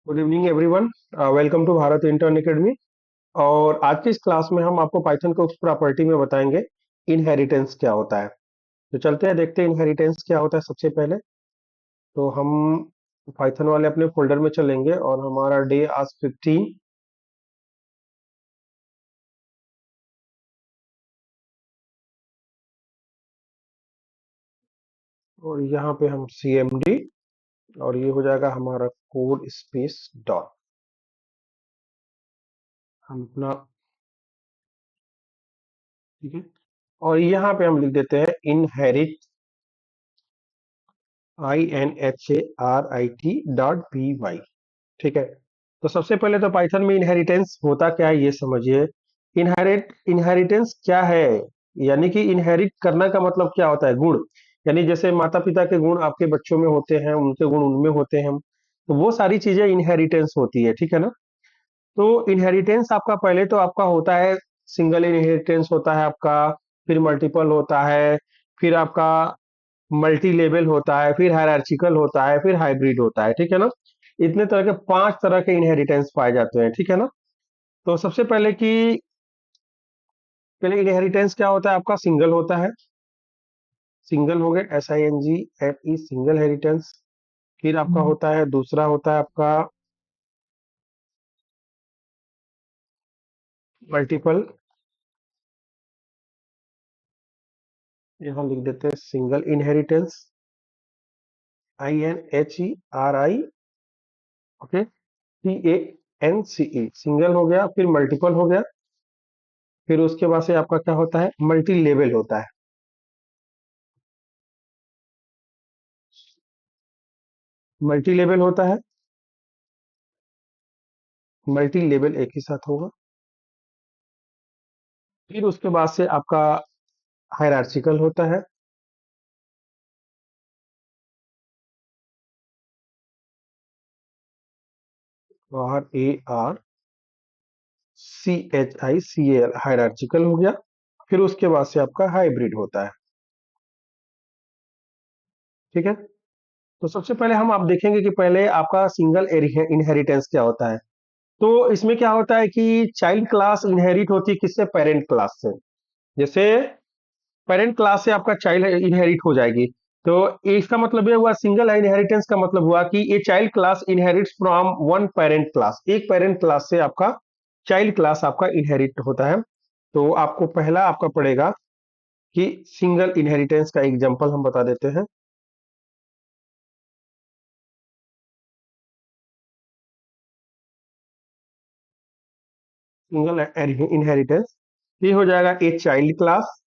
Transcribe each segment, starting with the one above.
Good evening everyone. Welcome to Bharat intern academy. और आज की इस क्लास में हम आपको पाइथन के उस प्रॉपर्टी में बताएंगे इनहेरिटेंस क्या होता है। तो चलते हैं देखते हैं इनहेरिटेंस क्या होता है। सबसे पहले तो हम पाइथन वाले अपने फोल्डर में चलेंगे और हमारा डे आज 15 और यहाँ पे हम cmd और ये हो जाएगा हमारा कोड स्पेस डॉट। हम अपना ठीक है और यहाँ पे हम लिख देते हैं इनहेरिट inherit.py। ठीक है। तो सबसे पहले तो पाइथन में इनहेरिटेंस होता क्या है ये समझिए। इनहेरिटेंस क्या है? यानी कि इनहेरिट करना का मतलब क्या होता है? गुण। यानी जैसे माता पिता के गुण आपके बच्चों में होते हैं, उनके गुण उनमें होते हैं, तो वो सारी चीजें इनहेरिटेंस होती है। ठीक है ना। तो इनहेरिटेंस आपका पहले तो आपका होता है, सिंगल इनहेरिटेंस होता है आपका, फिर मल्टीपल होता है, फिर आपका मल्टी लेवल होता है, फिर हायरार्चिकल होता है, फिर हाइब्रिड होता है। ठीक है ना। इतने तरह के 5 तरह के इनहेरिटेंस पाए जाते हैं। ठीक है ना। तो सबसे पहले इनहेरिटेंस क्या होता है आपका? सिंगल होता है। सिंगल हो गया, SINGLE, सिंगल हेरिटेंस। फिर आपका होता है, दूसरा होता है आपका मल्टीपल। यहाँ लिख देते हैं single inheritance, INHERI। Okay, TANCE single हो गया। फिर मल्टीपल हो गया। फिर उसके बाद से आपका क्या होता है? मल्टी लेवल होता है। मल्टी लेवल होता है, मल्टी लेवल एक ही साथ होगा। फिर उसके बाद से आपका हायरार्चिकल होता है। RARCHICAL हायरार्चिकल हो गया। फिर उसके बाद से आपका हाइब्रिड होता है। ठीक है। तो सबसे पहले हम आप देखेंगे कि पहले आपका सिंगल इनहेरिटेंस क्या होता है। तो इसमें क्या होता है कि चाइल्ड क्लास इनहेरिट होती है किससे? पेरेंट क्लास से। जैसे पेरेंट क्लास से आपका चाइल्ड इनहेरिट हो जाएगी। तो इसका मतलब ये हुआ, सिंगल इनहेरिटेंस का मतलब हुआ कि ये child class inherits from one parent class. एक पेरेंट क्लास से आपका चाइल्ड क्लास आपका इनहेरिट होता है। तो आपको पहला आपका पड़ेगा कि सिंगल इनहेरिटेंस का एग्जांपल हम बता देते हैं। सिंगल इनहेरिटेंस ये हो जाएगा a child class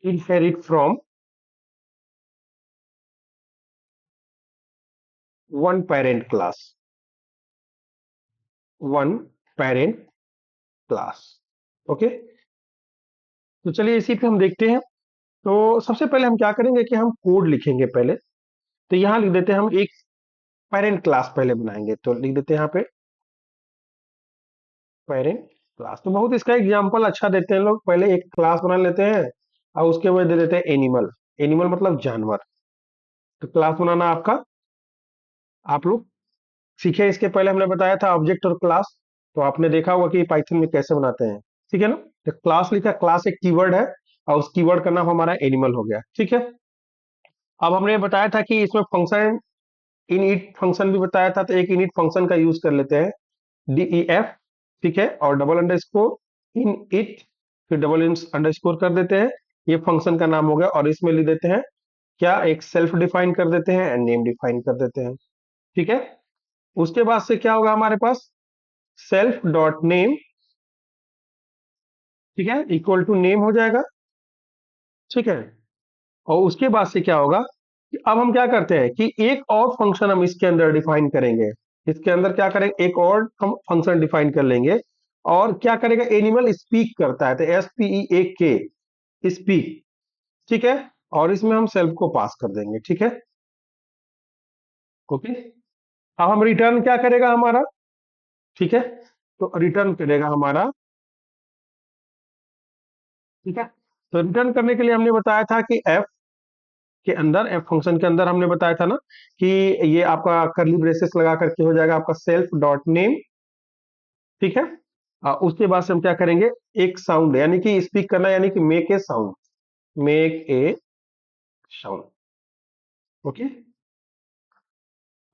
inherit from one parent class. One parent class. Okay. तो चलिए इसी पे हम देखते हैं। तो सबसे पहले हम क्या करेंगे कि हम कोड लिखेंगे पहले। तो यहाँ लिख देते हैं, हम एक पेरेंट क्लास पहले बनाएंगे। तो लिख देते हैं यहाँ पे पेरेंट क्लास। तो बहुत इसका एग्जांपल अच्छा देते हैं लोग। पहले एक क्लास बना लेते हैं और उसके बाद दे देते हैं एनिमल। एनिमल मतलब जानवर। तो क्लास बनाना आपका आप लोग सीखे। इसके पहले हमने बताया था ऑब्जेक्ट और क्लास। तो आपने देखा होगा कि पाइथन में कैसे बनाते हैं। ठीक है ना। तो क्लास लिखा, क्लास एक कीवर्ड है और उस कीवर्ड का नाम हमारा एनिमल हो गया। ठीक है। अब हमने बताया था कि इसमें फंक्शन इन इट फंक्शन भी बताया था। तो एक इनिट फंक्शन का यूज कर लेते हैं, DEF। ठीक है। और डबल अंडरस्कोर इन इट, फिर डबल अंडरस्कोर कर देते हैं। ये फंक्शन का नाम हो गया। और इसमें लिख देते हैं क्या, एक सेल्फ डिफाइन कर देते हैं एंड नेम डिफाइन कर देते हैं। ठीक है। उसके बाद से क्या होगा हमारे पास? सेल्फ डॉट नेम, ठीक है, इक्वल टू नेम हो जाएगा। ठीक है। और उसके बाद से क्या होगा कि अब हम क्या करते हैं कि एक और फंक्शन हम इसके अंदर डिफाइन करेंगे। इसके अंदर क्या करेंगे, एक और हम फंक्शन डिफाइन कर लेंगे। और क्या करेगा, एनिमल स्पीक करता है, तो SPEAK स्पीक। ठीक है। और इसमें हम सेल्फ को पास कर देंगे। ठीक है। ओके। अब हम रिटर्न क्या करेगा हमारा? ठीक है। तो रिटर्न करेगा हमारा। ठीक है। तो रिटर्न करने के लिए हमने बताया था कि F के अंदर, फंक्शन के अंदर हमने बताया था ना कि ये आपका करली ब्रेसेस लगा करके हो जाएगा आपका सेल्फ डॉट नेम। ठीक है। उसके बाद से हम क्या करेंगे, एक साउंड यानी कि स्पीक करना, यानी कि make a sound, make a sound. Okay.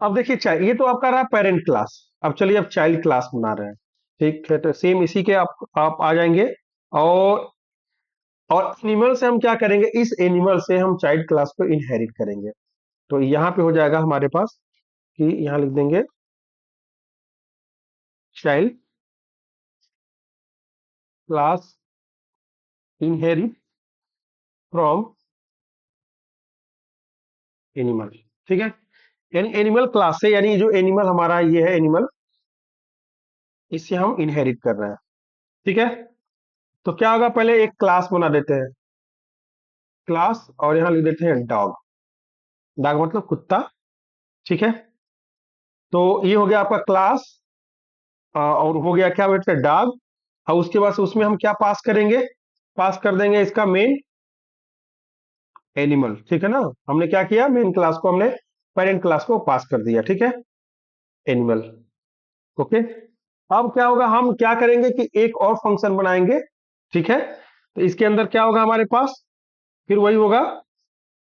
अब देखिए ये तो आपका रहा पेरेंट क्लास। अब चलिए अब चाइल्ड क्लास बना रहे हैं। ठीक है, तो सेम इसी के आप आ जाएंगे। और और एनिमल से हम क्या करेंगे, इस एनिमल से हम चाइल्ड क्लास को इनहेरिट करेंगे। तो यहाँ पे हो जाएगा हमारे पास कि यहाँ लिख देंगे child class inherit from animal. ठीक है। यानी एनिमल क्लास से, यानी जो एनिमल हमारा ये है एनिमल, इससे हम इनहेरिट कर रहे हैं। ठीक है। तो क्या होगा, पहले एक क्लास बना देते हैं, क्लास, और यहाँ लिख देते हैं डॉग। डॉग मतलब कुत्ता। ठीक है। तो ये हो गया आपका क्लास, और हो गया क्या बोलते हैं डॉग। और उसके बाद से उसमें हम क्या पास करेंगे, पास कर देंगे इसका मेन एनिमल। ठीक है ना, हमने क्या किया, मेन क्लास को हमने पेरेंट क्लास को पास कर दिया। ठीक है, एनिमल। ओके। अब क्या होगा, हम क्या करेंगे कि एक और फंक्शन बनाएंगे। ठीक है। तो इसके अंदर क्या होगा हमारे पास, फिर वही होगा,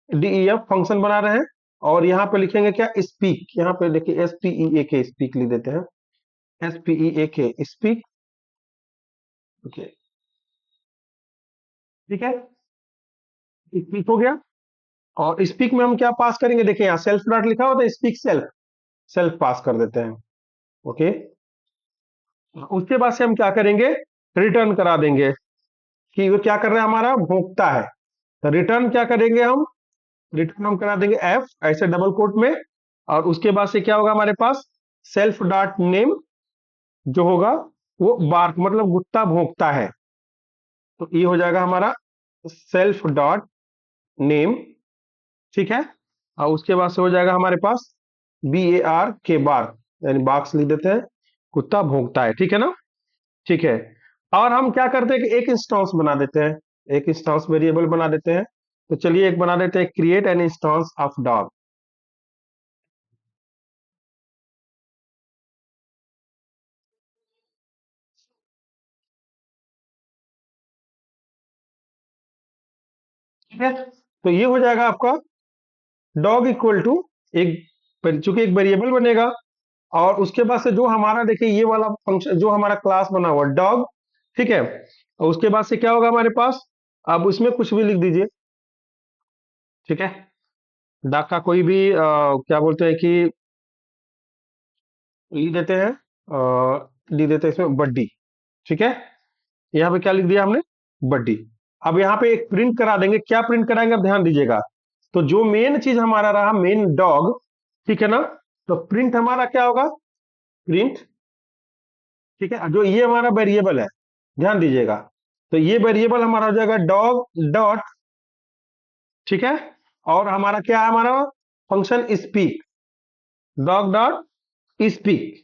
डीईएफ फंक्शन बना रहे हैं। और यहाँ पे लिखेंगे क्या, स्पीक। यहाँ पे देखिए एस पी ई ए के, स्पीक लिख देते हैं, एस पी ई ए के, स्पीक। ओके। ठीक है, स्पीक हो गया। और स्पीक में हम क्या पास करेंगे, देखिए यहाँ सेल्फ डॉट लिखा होता है, स्पीक सेल्फ, सेल्फ पास कर देते हैं। ओके। उसके बाद से हम क्या करेंगे, रिटर्न करा देंगे कि वो क्या कर रहा है, हमारा भोगता है। तो रिटर्न क्या करेंगे हम, रिटर्न हम करा देंगे एफ, ऐसे डबल कोट में। और उसके बाद से क्या होगा हमारे पास, सेल्फ डॉट नेम जो होगा वो बार्क मतलब कुत्ता भोंकता है। तो ये हो जाएगा हमारा सेल्फ डॉट नेम। ठीक है। और उसके बाद से हो जाएगा हमारे पास बी ए आर के, बार्क, यानी बाक्स लिख देते हैं, कुत्ता भोंकता है। ठीक है ना। ठीक है। और हम क्या करते हैं कि एक इंस्टेंस बना देते हैं, एक इंस्टेंस वेरिएबल बना देते हैं। तो चलिए एक बना देते हैं, create an instance of dog. ठीक है। तो ये हो जाएगा आपका डॉग इक्वल टू एक, चूंकि एक वेरिएबल बनेगा। और उसके बाद से जो हमारा देखिए ये वाला फंक्शन जो हमारा क्लास बना हुआ डॉग। ठीक है। और उसके बाद से क्या होगा हमारे पास, अब उसमें कुछ भी लिख दीजिए। ठीक है। डॉग का कोई भी क्या बोलते हैं कि लिख देते हैं, लिख देते हैं इसमें बड्डी। ठीक है। यहाँ पे क्या लिख दिया हमने, बड्डी। अब यहाँ पे एक प्रिंट करा देंगे, क्या प्रिंट कराएंगे अब ध्यान दीजिएगा। तो जो मेन चीज हमारा रहा मेन डॉग, ठीक है ना, तो प्रिंट हमारा क्या होगा, प्रिंट। ठीक है, जो ये हमारा वेरिएबल है, ध्यान दीजिएगा। तो ये वेरिएबल हमारा हो जाएगा डॉग डॉट। ठीक है। और हमारा क्या है, हमारा function speak, dog dot speak.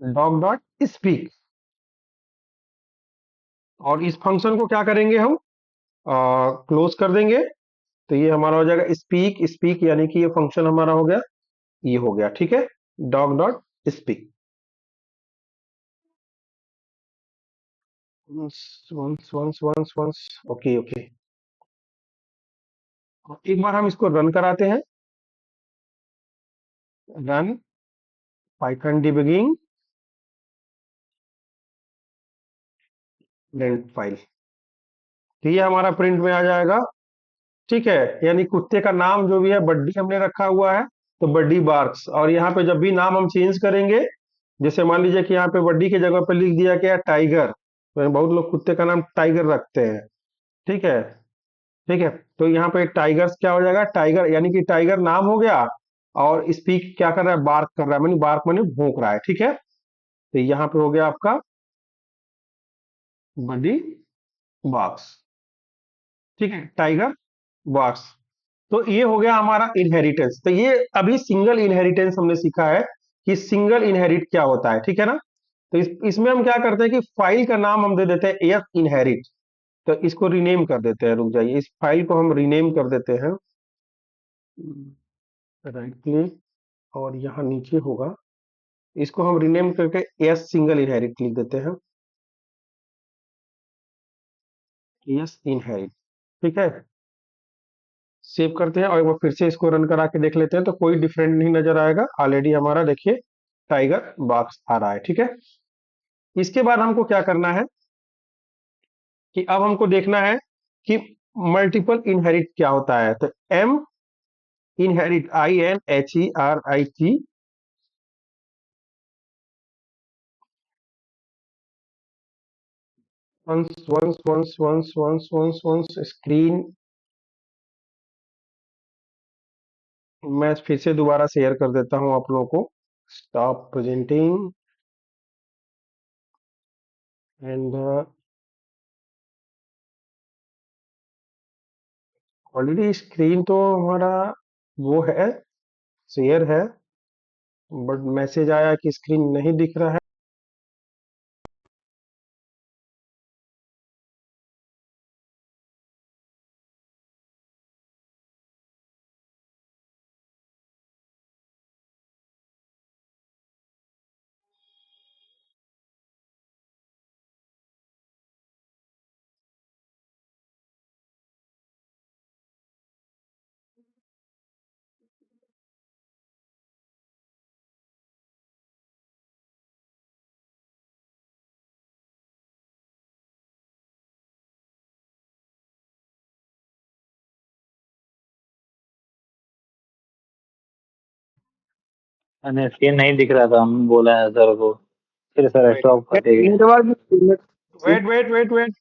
Dog dot speak. और इस फंक्शन को क्या करेंगे हम, क्लोज कर देंगे। तो ये हमारा हो जाएगा स्पीक स्पीक, यानी कि ये फंक्शन हमारा हो गया, ये हो गया। ठीक है, dog dot speak. Once once once once once. Okay okay. एक बार हम इसको रन कराते हैं, run python debugging print file. तो ये हमारा प्रिंट में आ जाएगा। ठीक है, यानी कुत्ते का नाम जो भी है बड्डी हमने रखा हुआ है, तो बड्डी बार्क्स। और यहाँ पे जब भी नाम हम चेंज करेंगे, जैसे मान लीजिए कि यहाँ पे बड्डी की जगह पे लिख दिया गया टाइगर, तो बहुत लोग कुत्ते का नाम टाइगर रखते हैं। ठीक है। ठीक है। तो यहाँ पे टाइगर्स क्या हो जाएगा, टाइगर यानी कि टाइगर नाम हो गया, और स्पीक क्या कर रहा है, बार्क कर रहा है, मानी बार्क मानी भौंक रहा है, ठीक है। तो यहाँ पे हो गया आपका बडी बॉक्स, ठीक है, टाइगर बॉक्स। तो ये हो गया हमारा इनहेरिटेंस। तो ये अभी सिंगल इनहेरिटेंस हमने सीखा है कि सिंगल इनहेरिट क्या होता है, ठीक है ना। तो इसमें हम क्या करते हैं कि फाइल का नाम हम दे देते हैं एफ इनहेरिट। तो इसको रीनेम कर देते हैं, रुक जाइए, इस फाइल को हम रीनेम कर देते हैं, राइट क्लिक, और यहाँ नीचे होगा, इसको हम रीनेम करके एस सिंगल इनहेरिट लिख देते हैं, एस इनहेरिट, ठीक है। सेव करते हैं और एक बार फिर से इसको रन करा के देख लेते हैं, तो कोई डिफरेंट नहीं नजर आएगा, ऑलरेडी हमारा देखिए टाइगर बॉक्स आ रहा है, ठीक है। इसके बाद हमको क्या करना है कि अब हमको देखना है कि मल्टीपल इनहेरिट क्या होता है। तो M inherit, INHERIT, once once once once once once once screen, मैं फिर से दोबारा शेयर कर देता हूं आप लोगों को, stop presenting and, already screen तो हमारा वो है, शेयर है, बट मैसेज आया कि स्क्रीन नहीं दिख रहा है। मैंने स्क्रीन नहीं दिख रहा था, हम बोला है सर को, फिर सर वेट स्टॉप कर देंगे। Wait wait wait wait,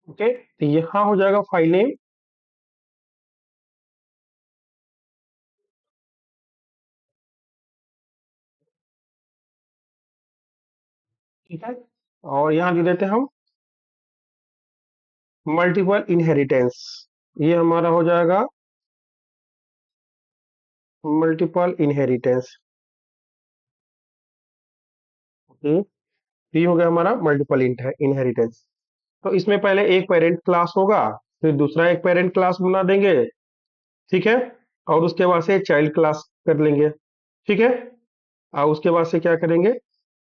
okay. तो यहाँ हो जाएगा फाइल नेम, ठीक है, और यहाँ दे देते हैं हम मल्टीपल इनहेरिटेंस, ये हमारा हो जाएगा मल्टीपल इनहेरिटेंस, ओके। ये हो गया हमारा मल्टीपल इनहेरिटेंस। तो इसमें पहले एक पेरेंट क्लास होगा, फिर दूसरा एक पेरेंट क्लास बना देंगे, ठीक है, और उसके बाद से चाइल्ड क्लास कर लेंगे, ठीक है। और उसके बाद से क्या करेंगे,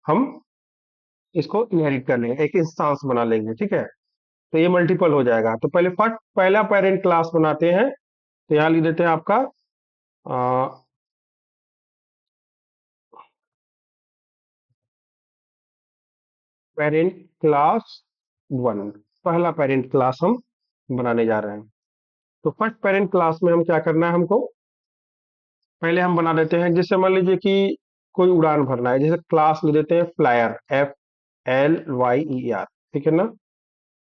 हम इसको इनहेरिट कर लेंगे, एक इंस्टांस बना लेंगे, ठीक है। तो ये मल्टीपल हो जाएगा। तो पहले फर्स्ट पहला पेरेंट क्लास बनाते हैं, तो यहाँ लिख देते हैं आपका पेरेंट क्लास 1, पहला पेरेंट क्लास हम बनाने जा रहे हैं। तो फर्स्ट पेरेंट क्लास में हम क्या करना है, हमको पहले हम बना देते हैं, जैसे मान लीजिए कि कोई उड़ान भरना है, जैसे क्लास ले देते हैं फ्लायर, FLYER, ठीक है ना।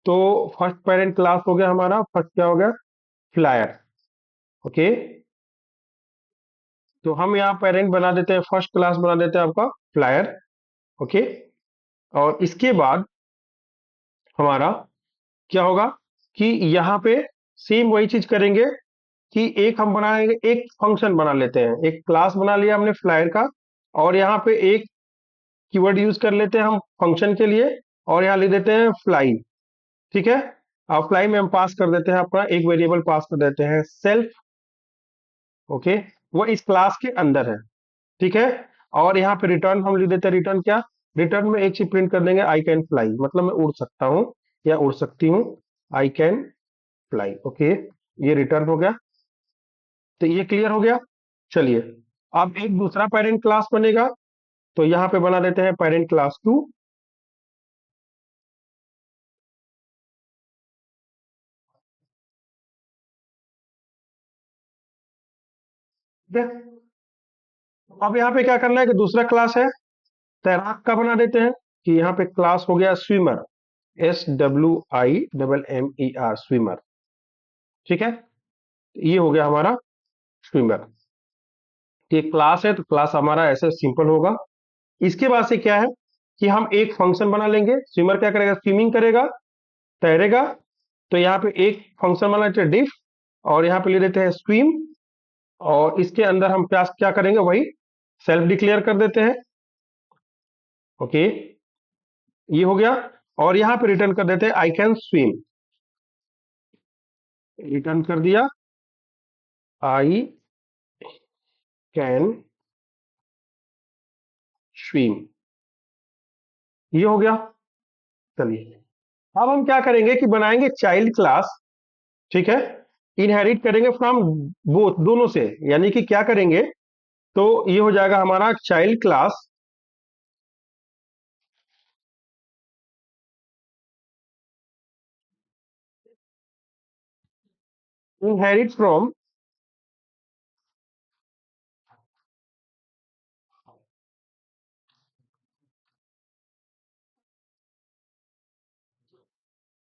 तो फर्स्ट पेरेंट क्लास हो गया हमारा, फर्स्ट क्या हो गया, फ्लायर, ओके। तो हम यहाँ पेरेंट बना देते हैं, फर्स्ट क्लास बना देते हैं आपका फ्लायर, ओके। और इसके बाद हमारा क्या होगा कि यहाँ पे सेम वही चीज करेंगे कि एक हम बनाएंगे, एक फंक्शन बना लेते हैं, एक क्लास बना लिया हमने फ्लायर का, और यहाँ पे एक कीवर्ड यूज कर लेते हैं हम फंक्शन के लिए, और यहाँ लिख देते हैं फ्लाई, ठीक है। और फ्लाई में हम पास कर देते हैं अपना एक वेरिएबल, पास कर देते हैं सेल्फ, ओके, वो इस क्लास के अंदर है, ठीक है। और यहाँ पे रिटर्न हम लिख देते हैं, रिटर्न क्या, रिटर्न में एक चीज प्रिंट कर देंगे, आई कैन फ्लाई, मतलब मैं उड़ सकता हूँ या उड़ सकती हूँ, आई कैन फ्लाई, ओके। ये रिटर्न हो गया। तो ये क्लियर हो गया। चलिए, अब एक दूसरा पेरेंट क्लास बनेगा, तो यहाँ पे बना देते हैं पेरेंट क्लास 2, ठीक है। अब यहाँ पे क्या करना है कि दूसरा क्लास है तैराक का बना देते हैं कि यहाँ पे क्लास हो गया स्विमर, SWIMMER स्विमर। ठीक है, ये हो गया हमारा स्विमर। ये क्लास है तो क्लास हमारा ऐसे सिंपल होगा। इसके बाद से क्या है कि हम एक फंक्शन बना लेंगे। स्विमर क्या करेगा, स्विमिंग करेगा, तैरेगा। तो यहाँ पे एक फंक्शन बना लेते हैं डिफ, और यहाँ पे ले लेते हैं स्विम, और इसके अंदर हम क्या क्या करेंगे, वही सेल्फ डिक्लेयर कर देते हैं। ओके, ये हो गया। और यहाँ पे रिटर्न कर देते हैं आई कैन स्विम, रिटर्न कर दिया आई कैन स्विम, ये हो गया। चलिए, अब हम क्या करेंगे कि बनाएंगे चाइल्ड क्लास। ठीक है, इनहेरिट करेंगे फ्रॉम बोथ, दोनों से, यानी कि क्या करेंगे, तो ये हो जाएगा हमारा चाइल्ड क्लास इनहेरिट फ्रॉम,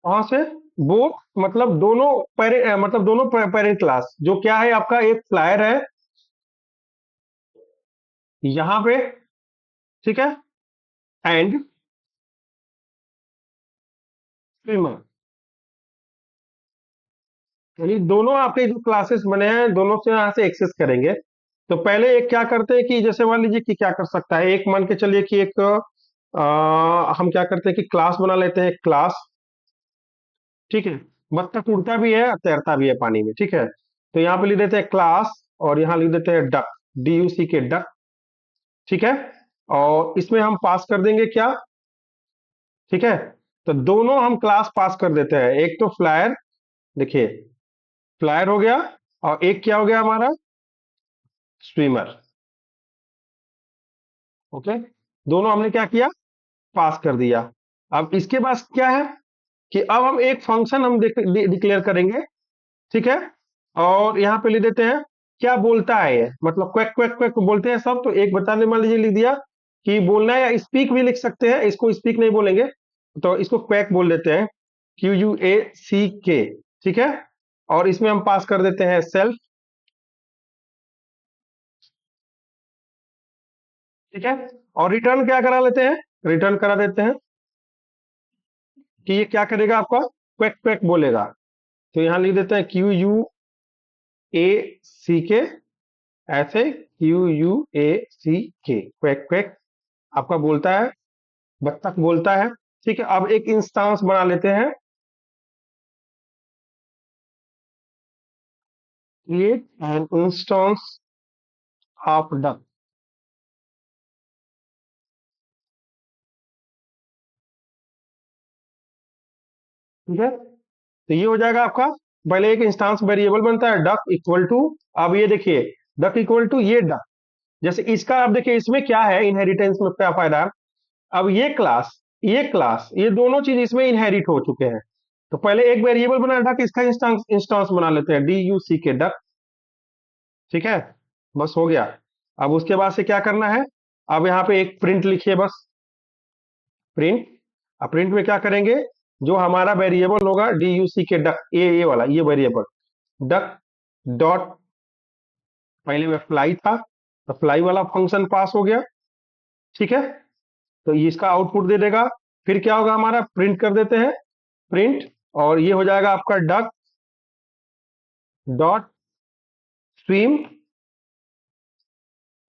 कहां से, बोथ मतलब दोनों पेरेंट, मतलब दोनों पेरेंट क्लास, जो क्या है आपका, एक फ्लायर है यहां पे, ठीक है, एंड स्विमर, यानी दोनों आपके जो क्लासेस बने हैं दोनों से यहाँ से एक्सेस करेंगे। तो पहले एक क्या करते हैं कि जैसे मान लीजिए कि क्या कर सकता है, एक मान के चलिए कि एक हम क्या करते हैं कि क्लास बना लेते हैं, क्लास। ठीक है, बत्तख उड़ता भी है तैरता भी है पानी में। ठीक है, तो यहाँ पे लिख देते हैं क्लास, और यहाँ लिख देते हैं डक, DUC के डक। ठीक है, और इसमें हम पास कर देंगे क्या, ठीक है, तो दोनों हम क्लास पास कर देते हैं। एक तो फ्लायर, देखिए फ्लायर हो गया, और एक क्या हो गया हमारा, स्विमर। ओके, दोनों हमने क्या किया, पास कर दिया। अब इसके बाद क्या है कि अब हम एक फंक्शन हम डिक्लेयर करेंगे। ठीक है, और यहाँ पे लिख देते हैं क्या बोलता है ये, मतलब क्वैक क्वैक क्वैक बोलते हैं सब, तो एक बताने मान लीजिए लिख दिया कि बोलना है, या स्पीक भी लिख सकते हैं, इसको स्पीक नहीं बोलेंगे तो इसको क्वैक बोल देते हैं, QUACK। ठीक है, और इसमें हम पास कर देते हैं सेल्फ। ठीक है, और रिटर्न क्या करा लेते हैं, रिटर्न करा देते हैं कि ये क्या करेगा आपका, क्वैक क्वैक बोलेगा। तो यहाँ लिख देते हैं QUACK, ऐसे QUACK, क्वैक क्वैक आपका बोलता है, बत्तख बोलता है। ठीक है, अब एक इंस्टांस बना लेते हैं, create an instance of duck. ठीक है, तो ये हो जाएगा आपका, पहले एक इंस्टांस वेरिएबल बनता है डक इक्वल टू, अब ये देखिए डक इक्वल टू ये डक, जैसे इसका, अब देखिए इसमें क्या है, इनहेरिटेंस में क्या फायदा है। अब ये क्लास ये दोनों चीज इसमें इनहेरिट हो चुके हैं। तो पहले एक वेरिएबल बना डक, इसका इंस्टांस इंस्टांस बना लेते हैं, DUC के डक। ठीक है, बस हो गया। अब उसके बाद से क्या करना है, अब यहाँ पे एक प्रिंट लिखिए बस, प्रिंट। अब प्रिंट में क्या करेंगे, जो हमारा वेरिएबल होगा DUC के डक, ये वाला ये वेरिएबल डक डॉट, पहले में फ्लाई था तो फ्लाई वाला फंक्शन पास हो गया। ठीक है, तो ये इसका आउटपुट दे देगा। फिर क्या होगा हमारा, प्रिंट कर देते हैं, प्रिंट, और ये हो जाएगा आपका डक डॉट स्विम,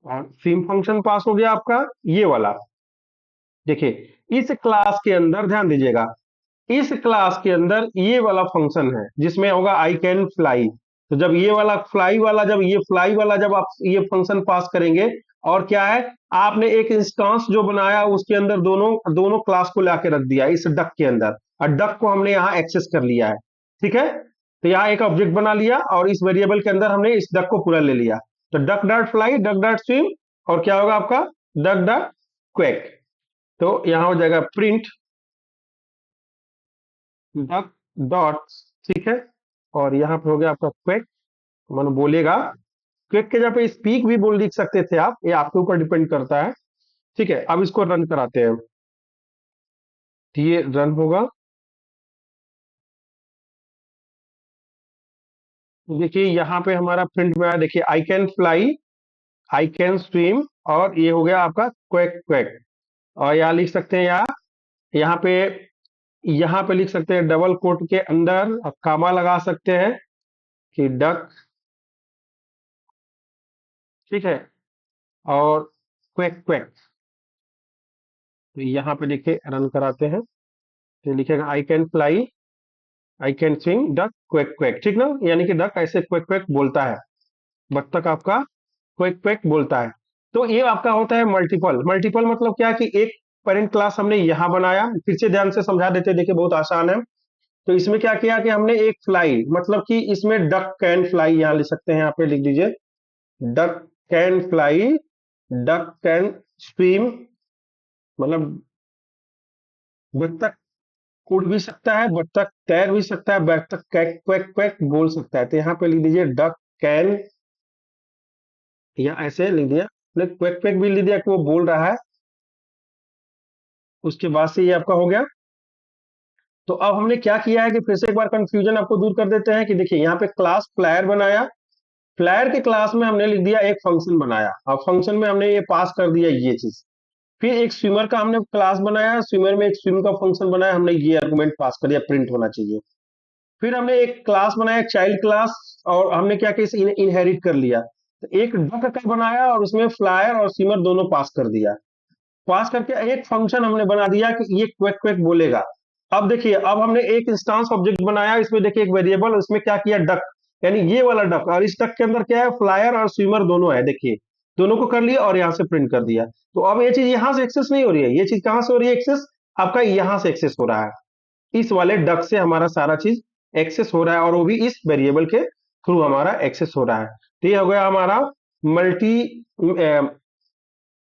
और स्विम फंक्शन पास हो गया आपका ये वाला। देखिए इस क्लास के अंदर ध्यान दीजिएगा, इस क्लास के अंदर ये वाला फंक्शन है जिसमें होगा आई कैन फ्लाई। तो जब ये वाला फ्लाई वाला, जब ये फ्लाई वाला जब आप ये फंक्शन पास करेंगे, और क्या है, आपने एक इंस्टांस जो बनाया उसके अंदर दोनों दोनों क्लास को लाके रख दिया इस डक के अंदर, और डक को हमने यहाँ एक्सेस कर लिया है। ठीक है, तो यहाँ एक ऑब्जेक्ट बना लिया, और इस वेरिएबल के अंदर हमने इस डक को पूरा ले लिया। तो duck dot fly, duck dot swim, और क्या होगा आपका, डक डॉट क्वेक। तो यहाँ हो जाएगा प्रिंट डक डॉट, ठीक है, और यहाँ पे हो गया आपका क्वेक, मानो बोलेगा क्विक के जगह पे स्पीक भी बोल लिख सकते थे आप, ये आपके ऊपर डिपेंड करता है। ठीक है, अब इसको रन कराते हैं, तो ये रन होगा। देखिए यहाँ पे हमारा प्रिंट में आया, देखिए I can fly, I can swim, और ये हो गया आपका क्वेक क्वेक। और यहाँ लिख सकते हैं, यहाँ पे यहाँ पे लिख सकते हैं डबल कोट के अंदर, अब कामा लगा सकते हैं कि डक, ठीक है, और क्वेक क्वेक। तो यहाँ पे देखिए रन कराते हैं, तो लिखेगा I can fly, I can swim, duck quake quake, ठीक ना, यानी कि डक ऐसे क्वेक क्वेक बोलता है, बत्तख आपका क्वेक क्वेक बोलता है। तो ये आपका होता है मल्टीपल। मल्टीपल मतलब क्या कि एक पेरेंट क्लास हमने यहाँ बनाया, फिर से ध्यान से समझा देते, देखिए बहुत आसान है। तो इसमें क्या किया कि हमने एक फ्लाई, मतलब कि इसमें डक कैन फ्लाई यहाँ लिख सकते हैं, यहाँ पे लिख दीजिए duck can fly, duck can swim, मतलब बत्तख उड़ भी सकता है, बत्तख तैर भी सकता है, बत्तख क्वैक क्वैक क्वैक बोल सकता है। तो यहाँ पे लिख दीजिए डक कैन, या ऐसे लिख दिया, क्वैक क्वैक भी लिख दिया कि वो बोल रहा है। उसके बाद से ये आपका हो गया। तो अब हमने क्या किया है कि फिर से एक बार कंफ्यूजन आपको दूर कर देते हैं कि देखिए यहाँ पे क्लास फ्लायर बनाया, फ्लायर के क्लास में हमने लिख दिया एक फंक्शन बनाया, और फंक्शन में हमने ये पास कर दिया ये चीज। फिर एक स्विमर का हमने क्लास बनाया, स्विमर में एक स्विम का फंक्शन बनाया, हमने ये आर्गुमेंट पास कर दिया, प्रिंट होना चाहिए। फिर हमने एक क्लास बनाया, चाइल्ड क्लास, और हमने क्या किया, इसे इनहेरिट कर लिया। तो एक डक का बनाया और उसमें फ्लायर और स्विमर दोनों पास कर दिया। पास करके एक फंक्शन हमने बना दिया कि ये क्वेक क्वेक बोलेगा। अब देखिए, अब हमने एक इंस्टांस ऑब्जेक्ट बनाया, इसमें देखिए एक वेरिएबल, उसमें क्या किया डक, यानी ये वाला डक, और इस डक के अंदर क्या है फ्लायर और स्विमर दोनों है, देखिए दोनों को कर लिया और यहाँ से प्रिंट कर दिया। तो अब ये चीज यहाँ से एक्सेस नहीं हो रही है, ये चीज कहाँ से हो रही है एक्सेस, आपका यहाँ से एक्सेस हो रहा है, इस वाले डक से हमारा सारा चीज एक्सेस हो रहा है, और वो भी इस वेरिएबल के थ्रू हमारा एक्सेस हो रहा है। तो ये हो गया हमारा मल्टी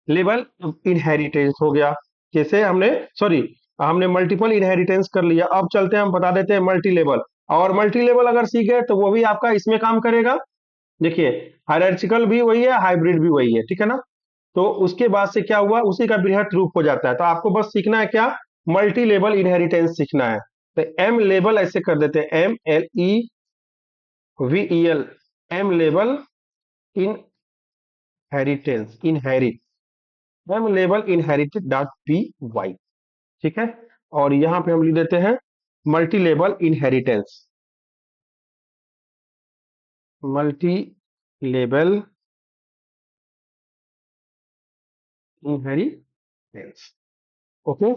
लेवल इनहेरिटेंस हो गया। जैसे हमने, सॉरी, हमने मल्टीपल इनहेरिटेंस कर लिया। अब चलते हैं, हम बता देते हैं मल्टी लेवल। और मल्टी लेवल अगर सीखे तो वो भी आपका इसमें काम करेगा। देखिए हायरार्चिकल भी वही है, हाइब्रिड भी वही है, ठीक है ना। तो उसके बाद से क्या हुआ, उसी का बृहत रूप हो जाता है। तो आपको बस सीखना है क्या, मल्टी लेवल इनहेरिटेंस सीखना है। तो एम लेवल ऐसे कर देते हैं, M L E V E L, M level inheritance, inherit, M level inherited dot P Y, ठीक है। और यहां पे हम लिख देते हैं multi level inheritance, multi level inheritance, okay.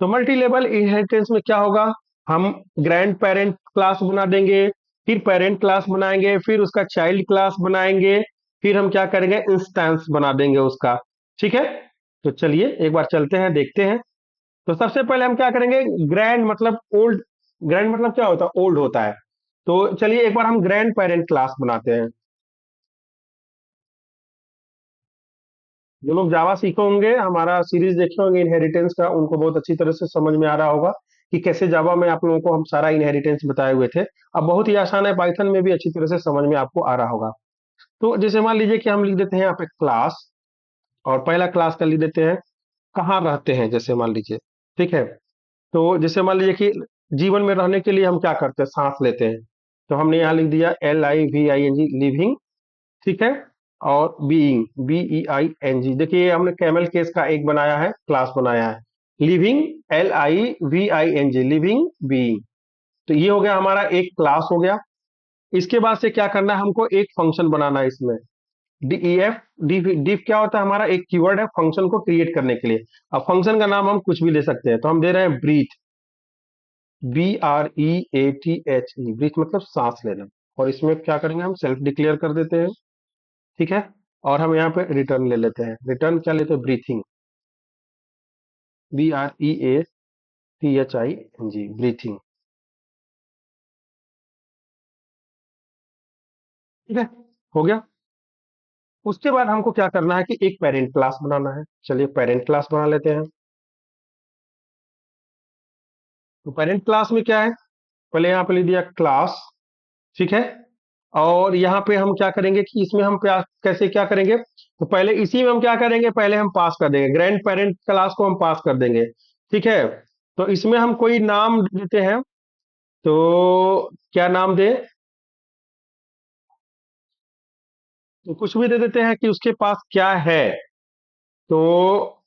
तो मल्टी लेवल इनहेरिटेंस में क्या होगा, हम ग्रैंड पेरेंट क्लास बना देंगे, फिर पेरेंट क्लास बनाएंगे, फिर उसका चाइल्ड क्लास बनाएंगे, फिर हम क्या करेंगे इंस्टेंस बना देंगे उसका, ठीक है। तो चलिए एक बार चलते हैं, देखते हैं। तो सबसे पहले हम क्या करेंगे, ग्रैंड मतलब ओल्ड, ग्रैंड मतलब क्या होता है, ओल्ड होता है। तो चलिए एक बार हम ग्रैंड पेरेंट क्लास बनाते हैं। जो लोग जावा सीखे होंगे, हमारा सीरीज देखे होंगे इनहेरिटेंस का, उनको बहुत अच्छी तरह से समझ में आ रहा होगा कि कैसे जावा में आप लोगों को हम सारा इनहेरिटेंस बताए हुए थे। अब बहुत ही आसान है, पाइथन में भी अच्छी तरह से समझ में आपको आ रहा होगा। तो जैसे मान लीजिए कि हम लिख देते हैं यहाँ पे क्लास, और पहला क्लास का लिख देते हैं कहाँ रहते हैं, जैसे मान लीजिए, ठीक है। तो जैसे मान लीजिए कि जीवन में रहने के लिए हम क्या करते हैं, सांस लेते हैं। तो हमने यहाँ लिख दिया LIVING, लिविंग, ठीक है। और बीइंग, BEING, देखिए ये हमने कैमल केस का एक बनाया है, क्लास बनाया है, लिविंग, LIVING, लिविंग बीइंग। तो ये हो गया हमारा एक क्लास हो गया। इसके बाद से क्या करना है, हमको एक फंक्शन बनाना है इसमें, DEF। डिफ क्या होता है, हमारा एक कीवर्ड है फंक्शन को क्रिएट करने के लिए। अब फंक्शन का नाम हम कुछ भी ले सकते हैं, तो हम दे रहे हैं ब्रीथ, BREATHE, ब्रीथ मतलब सांस लेना। और इसमें क्या करेंगे, हम सेल्फ डिक्लेयर कर देते हैं, ठीक है। और हम यहाँ पे रिटर्न ले लेते हैं, रिटर्न क्या लेते हैं, ब्रीथिंग, BREATHING, ब्रीथिंग, ठीक है, हो गया। उसके बाद हमको क्या करना है कि एक पेरेंट क्लास बनाना है, चलिए पेरेंट क्लास बना लेते हैं। तो पेरेंट क्लास में क्या है, पहले यहाँ पे लिख दिया क्लास, ठीक है। और यहाँ पे हम क्या करेंगे कि इसमें हम कैसे क्या करेंगे, तो पहले इसी में हम क्या करेंगे, पहले हम पास कर देंगे ग्रैंड पेरेंट क्लास को, हम पास कर देंगे। ठीक है, तो इसमें हम कोई नाम देते हैं, तो क्या नाम दे, तो कुछ भी दे देते हैं कि उसके पास क्या है। तो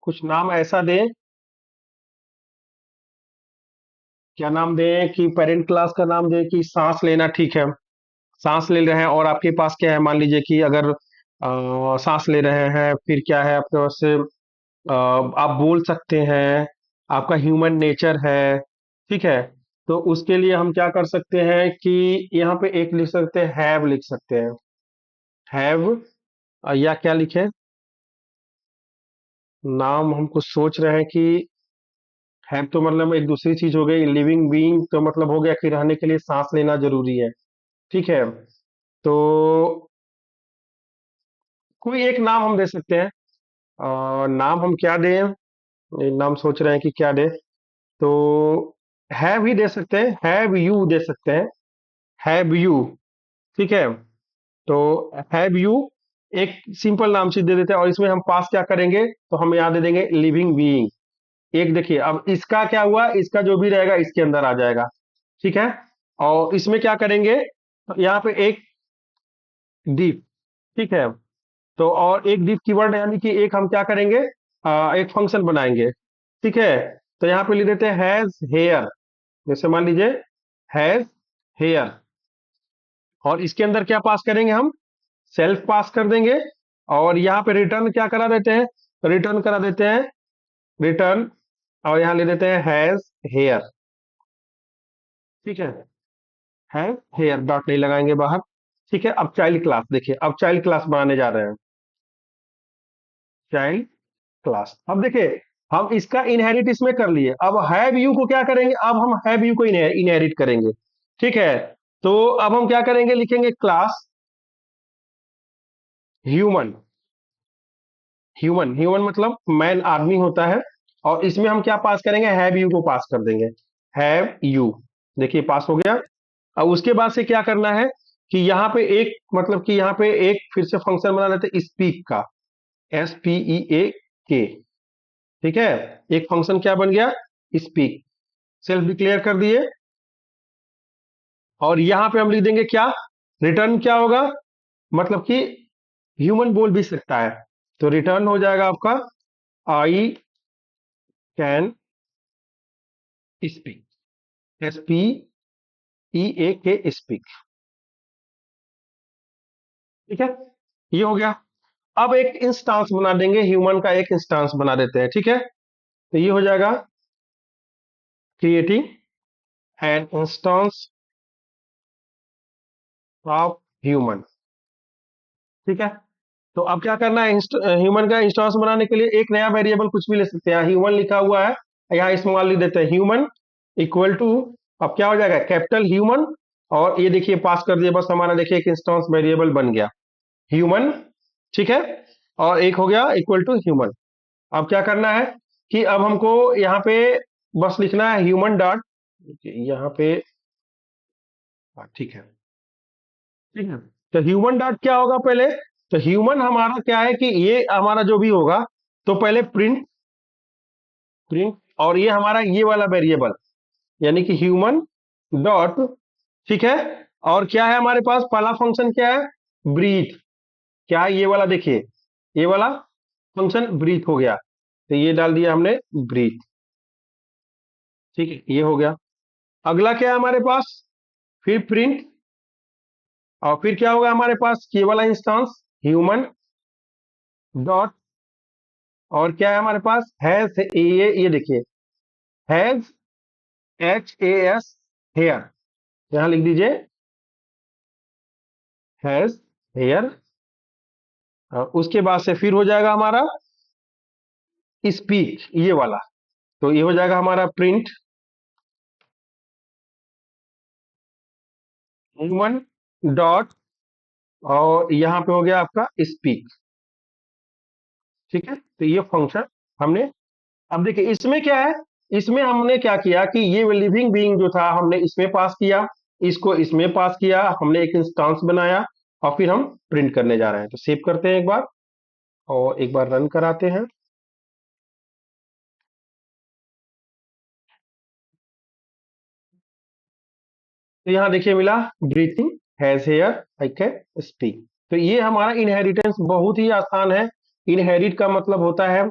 कुछ नाम ऐसा दे, क्या नाम दे कि पेरेंट क्लास का नाम दे कि सांस लेना। ठीक है, सांस ले रहे हैं और आपके पास क्या है, मान लीजिए कि अगर सांस ले रहे हैं, फिर क्या है आपके पास से, आप बोल सकते हैं, आपका ह्यूमन नेचर है। ठीक है, तो उसके लिए हम क्या कर सकते हैं कि यहाँ पे एक लिख सकते हैं, हैव लिख सकते हैं, हैव, या क्या लिखे, नाम हम कुछ सोच रहे हैं कि हैव तो मतलब एक दूसरी चीज हो गई, लिविंग बीइंग तो मतलब हो गया कि रहने के लिए सांस लेना जरूरी है। ठीक है, तो कोई एक नाम हम दे सकते हैं, नाम हम क्या दें, ये नाम सोच रहे हैं कि क्या दे, तो हैव ही दे सकते हैं, हैव यू दे सकते हैं, हैव यू। ठीक है, तो हैव यू एक सिंपल नाम से दे देते हैं, और इसमें हम पास क्या करेंगे, तो हम यहाँ दे देंगे लिविंग बीइंग। एक देखिए, अब इसका क्या हुआ, इसका जो भी रहेगा इसके अंदर आ जाएगा। ठीक है, और इसमें क्या करेंगे, तो यहाँ पे एक div। ठीक है, तो और एक div कीवर्ड यानी कि एक हम क्या करेंगे, एक फंक्शन बनाएंगे। ठीक है, तो यहाँ पे लिख देते हैं हैज हेयर, जैसे मान लीजिए हैज हेयर, और इसके अंदर क्या पास करेंगे हम, सेल्फ पास कर देंगे, और यहाँ पे रिटर्न क्या करा देते हैं, रिटर्न करा देते हैं, रिटर्न, और यहाँ ले देते हैं हैज हेयर। ठीक है, हैज हेयर, डॉट नहीं लगाएंगे बाहर। ठीक है, अब चाइल्ड क्लास देखिए, अब चाइल्ड क्लास बनाने जा रहे हैं, चाइल्ड क्लास। अब देखिए, हम इसका इनहेरिट इसमें कर लिए, अब हैव यू को क्या करेंगे, अब हम हैव यू को इनहेरिट करेंगे। ठीक है, तो अब हम क्या करेंगे, लिखेंगे क्लास ह्यूमन, ह्यूमन ह्यूमन मतलब मैन, आदमी होता है, और इसमें हम क्या पास करेंगे, हैव यू को पास कर देंगे, हैव यू। देखिए पास हो गया। अब उसके बाद से क्या करना है कि यहाँ पे एक मतलब कि यहाँ पे एक फिर से फंक्शन बना लेते हैं स्पीक का, SPEAK। ठीक है, एक फंक्शन क्या बन गया, स्पीक, सेल्फ डिक्लेयर कर दिए, और यहां पे हम लिख देंगे क्या, रिटर्न क्या होगा, मतलब कि ह्यूमन बोल भी सकता है, तो रिटर्न हो जाएगा आपका I can speak, SPEAK speak. ठीक है, ये हो गया। अब एक इंस्टांस बना देंगे, ह्यूमन का एक इंस्टांस बना देते हैं। ठीक है, तो ये हो जाएगा creating an instance of human. ठीक है, तो अब क्या करना है, ह्यूमन का इंस्टांस बनाने के लिए एक नया वेरिएबल कुछ भी ले सकते हैं, ह्यूमन लिखा हुआ है, यहाँ इस्तेमाल लिख देते हैं ह्यूमन इक्वल टू, अब क्या हो जाएगा, कैपिटल ह्यूमन, और ये देखिए पास कर दिया, बस हमारा देखिए एक इंस्टांस वेरिएबल बन गया ह्यूमन। ठीक है, और एक हो गया इक्वल टू ह्यूमन। अब क्या करना है कि अब हमको यहाँ पे बस लिखना है ह्यूमन डॉट, यहाँ पे, ठीक है, ठीक है, तो ह्यूमन डॉट क्या होगा पहले, तो ह्यूमन हमारा क्या है कि ये हमारा जो भी होगा, तो पहले प्रिंट, प्रिंट, और ये हमारा ये वाला वेरिएबल, यानी कि ह्यूमन डॉट। ठीक है, और क्या है हमारे पास पहला फंक्शन क्या है, ब्रीथ, क्या है ये वाला, देखिए ये वाला फंक्शन ब्रीथ हो गया, तो ये डाल दिया हमने ब्रीथ। ठीक है, ये हो गया। अगला क्या है हमारे पास, फिर प्रिंट, और फिर क्या होगा हमारे पास ये वाला इंस्टांस ह्यूमन डॉट, और क्या है हमारे पास हैज, ये देखिए हैज, HAS हेयर, यहां लिख दीजिए हैज हेयर। उसके बाद से फिर हो जाएगा हमारा स्पीक, ये वाला, तो ये हो जाएगा हमारा प्रिंट ह्यूमन डॉट, और यहाँ पे हो गया आपका स्पीक। ठीक है, तो ये फंक्शन हमने, अब देखिए इसमें क्या है, इसमें हमने क्या किया कि ये लिविंग बीइंग जो था हमने इसमें पास किया, इसको इसमें पास किया, हमने एक इंस्टेंस बनाया और फिर हम प्रिंट करने जा रहे हैं। तो सेव करते हैं एक बार और एक बार रन कराते हैं। तो यहाँ देखिए मिला breathing has here I can speak. तो ये हमारा इनहेरिटेंस बहुत ही आसान है। इनहेरिट का मतलब होता है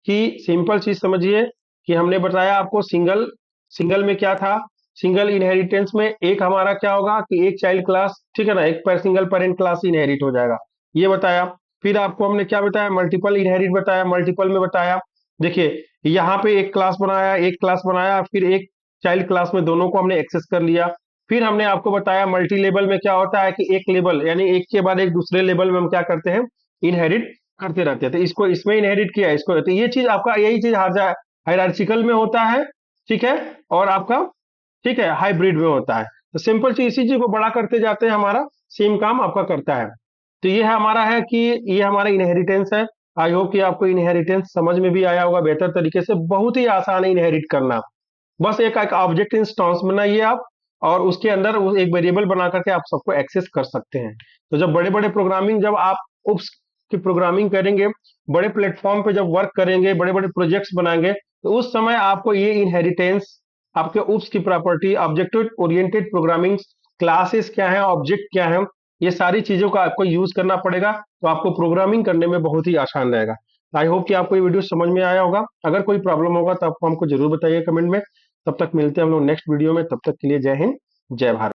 कि सिंपल चीज समझिए कि हमने बताया आपको सिंगल सिंगल में क्या था। सिंगल इनहेरिटेंस में एक हमारा क्या होगा कि एक चाइल्ड क्लास, ठीक है ना, एक पर सिंगल पेरेंट क्लास इनहेरिट हो जाएगा, ये बताया। फिर आपको हमने क्या बताया, मल्टीपल इनहेरिट बताया। मल्टीपल में बताया देखिए यहाँ पे एक क्लास बनाया, एक क्लास बनाया, फिर एक चाइल्ड क्लास में दोनों को हमने एक्सेस कर लिया। फिर हमने आपको बताया मल्टी लेवल में क्या होता है कि एक लेवल यानी एक के बाद एक दूसरे लेवल में हम क्या करते हैं, इनहेरिट करते रहते हैं। तो इसको इसमें इनहेरिट किया, इसको, तो ये चीज आपका, यही चीज हायरार्चिकल में होता है, ठीक है, और आपका, ठीक है, हाइब्रिड में होता है। तो सिंपल चीज, इसी चीज को बड़ा करते जाते हैं, हमारा सेम काम आपका करता है। तो ये हमारा है कि ये हमारा इनहेरिटेंस है। आई होप कि आपको इनहेरिटेंस समझ में भी आया होगा बेहतर तरीके से। बहुत ही आसान है इनहेरिट करना। बस एक ऑब्जेक्ट इंस्टेंस बनाइए आप और उसके अंदर वो एक वेरिएबल बना करके आप सबको एक्सेस कर सकते हैं। तो जब बड़े बड़े प्रोग्रामिंग, जब आप उप्स की प्रोग्रामिंग करेंगे, बड़े प्लेटफॉर्म पे जब वर्क करेंगे, बड़े बड़े प्रोजेक्ट्स बनाएंगे, तो उस समय आपको ये इनहेरिटेंस, आपके उप्स की property, object oriented programming, classes क्या है, ऑब्जेक्ट क्या है, ये सारी चीजों का आपको यूज करना पड़ेगा। तो आपको प्रोग्रामिंग करने में बहुत ही आसान रहेगा। आई होप कि आपको ये वीडियो समझ में आया होगा। अगर कोई प्रॉब्लम होगा तो आपको हमको जरूर बताइए कमेंट में। तब तक मिलते हैं हम लोग नेक्स्ट वीडियो में। तब तक के लिए जय हिंद, जय भारत।